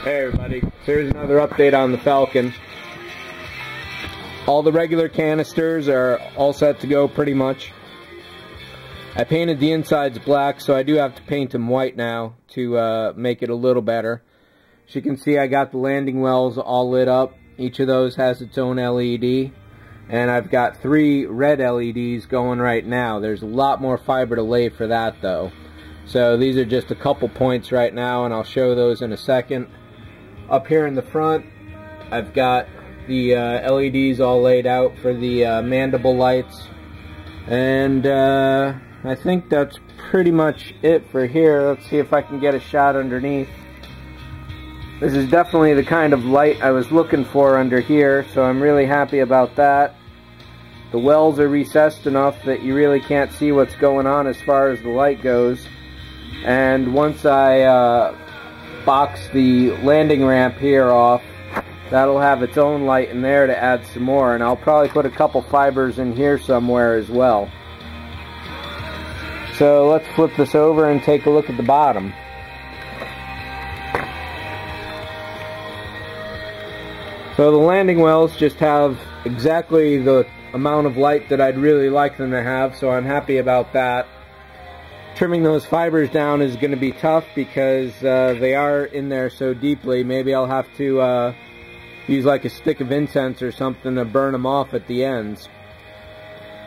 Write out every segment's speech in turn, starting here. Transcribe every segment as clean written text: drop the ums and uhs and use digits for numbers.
Hey everybody, so here's another update on the Falcon. All the regular canisters are all set to go pretty much. I painted the insides black, so I do have to paint them white now to make it a little better. As you can see, I got the landing wells all lit up. Each of those has its own LED. And I've got 3 red LEDs going right now. There's a lot more fiber to lay for that though. So these are just a couple points right now, and I'll show those in a second. Up here in the front, I've got the LEDs all laid out for the mandible lights. And I think that's pretty much it for here. Let's see if I can get a shot underneath. This is definitely the kind of light I was looking for under here, so I'm really happy about that. The wells are recessed enough that you really can't see what's going on as far as the light goes. And once I box the landing ramp here off, that'll have its own light in there to add some more, and I'll probably put a couple fibers in here somewhere as well. So let's flip this over and take a look at the bottom. So the landing wells just have exactly the amount of light that I'd really like them to have, so I'm happy about that. Trimming those fibers down is going to be tough because they are in there so deeply. Maybe I'll have to use like a stick of incense or something to burn them off at the ends.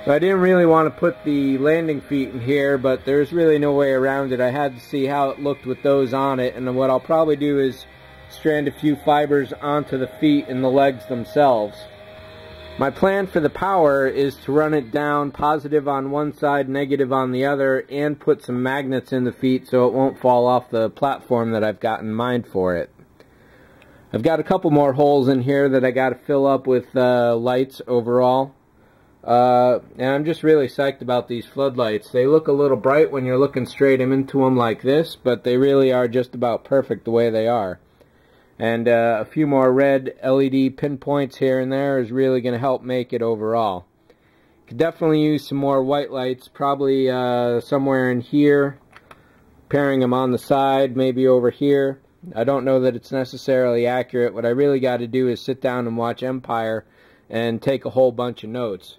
So I didn't really want to put the landing feet in here, but there's really no way around it. I had to see how it looked with those on it, and what I'll probably do is strand a few fibers onto the feet and the legs themselves. My plan for the power is to run it down positive on one side, negative on the other, and put some magnets in the feet so it won't fall off the platform that I've got in mind for it. I've got a couple more holes in here that I got to fill up with lights overall. And I'm just really psyched about these floodlights. They look a little bright when you're looking straight into them like this, but they really are just about perfect the way they are. And a few more red LED pinpoints here and there is really going to help make it overall. Could definitely use some more white lights, probably somewhere in here, pairing them on the side, maybe over here. I don't know that it's necessarily accurate. What I really got to do is sit down and watch Empire and take a whole bunch of notes.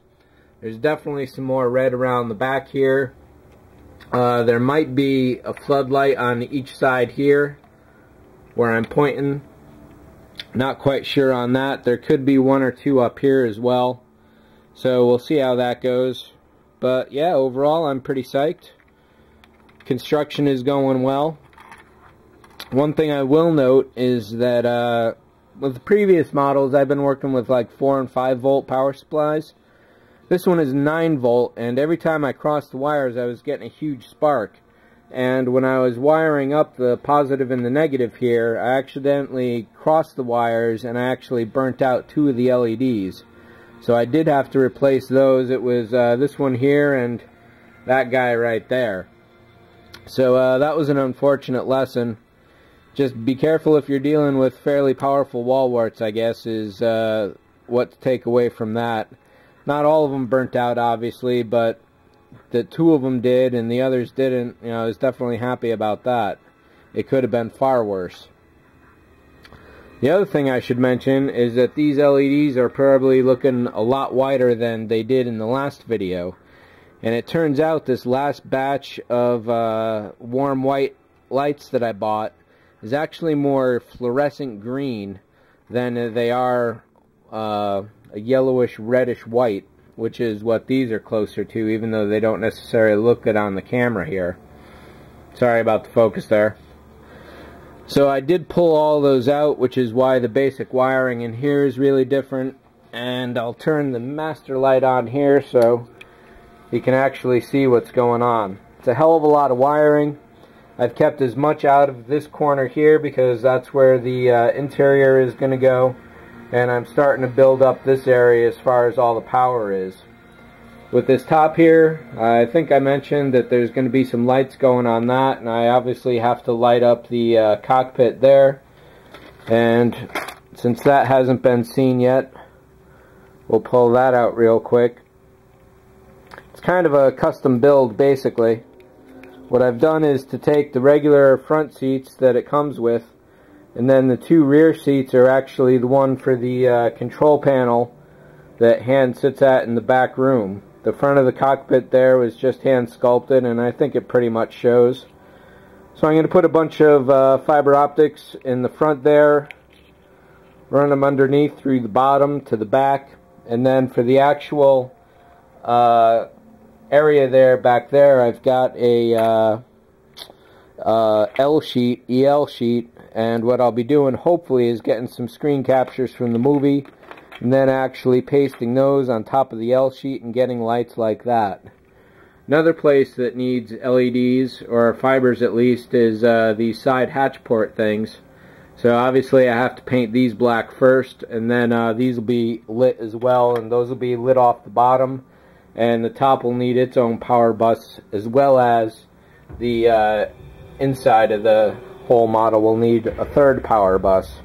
There's definitely some more red around the back here. There might be a floodlight on each side here where I'm pointing. Not quite sure on that. There could be 1 or 2 up here as well. So we'll see how that goes. But yeah, overall I'm pretty psyched. Construction is going well. One thing I will note is that with the previous models I've been working with like 4 and 5 volt power supplies. This one is 9 volt, and every time I crossed the wires I was getting a huge spark. And when I was wiring up the positive and the negative here, I accidentally crossed the wires and I actually burnt out 2 of the LEDs. So I did have to replace those. It was this one here and that guy right there. So that was an unfortunate lesson. Just be careful if you're dealing with fairly powerful wall warts, I guess, is what to take away from that. Not all of them burnt out, obviously, but the 2 of them did and the others didn't. You know, I was definitely happy about that. It could have been far worse. The other thing I should mention is that these LEDs are probably looking a lot wider than they did in the last video. And it turns out this last batch of warm white lights that I bought is actually more fluorescent green than they are a yellowish reddish white, which is what these are closer to, even though they don't necessarily look good on the camera here. Sorry about the focus there. So I did pull all those out, which is why the basic wiring in here is really different. And I'll turn the master light on here so you can actually see what's going on. It's a hell of a lot of wiring. I've kept as much out of this corner here because that's where the interior is going to go. And I'm starting to build up this area as far as all the power is. With this top here, I think I mentioned that there's going to be some lights going on that, and I obviously have to light up the cockpit there. And since that hasn't been seen yet, we'll pull that out real quick. It's kind of a custom build, basically. What I've done is to take the regular front seats that it comes with And then the two rear seats are actually the one for the control panel that hand sits at in the back room. The front of the cockpit there was just hand sculpted, and I think it pretty much shows. So I'm going to put a bunch of fiber optics in the front there, run them underneath through the bottom to the back, and then for the actual area there, back there, I've got a L sheet, EL sheet, and what I'll be doing hopefully is getting some screen captures from the movie and then actually pasting those on top of the L sheet and getting lights like that. Another place that needs LEDs, or fibers at least, is these side hatch port things. So obviously I have to paint these black first, and then these will be lit as well, and those will be lit off the bottom, and the top will need its own power bus, as well as the inside of the whole model will need a third power bus.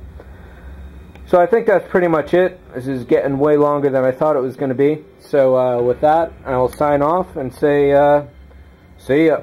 So I think that's pretty much it. This is getting way longer than I thought it was going to be. So with that, I will sign off and say see ya.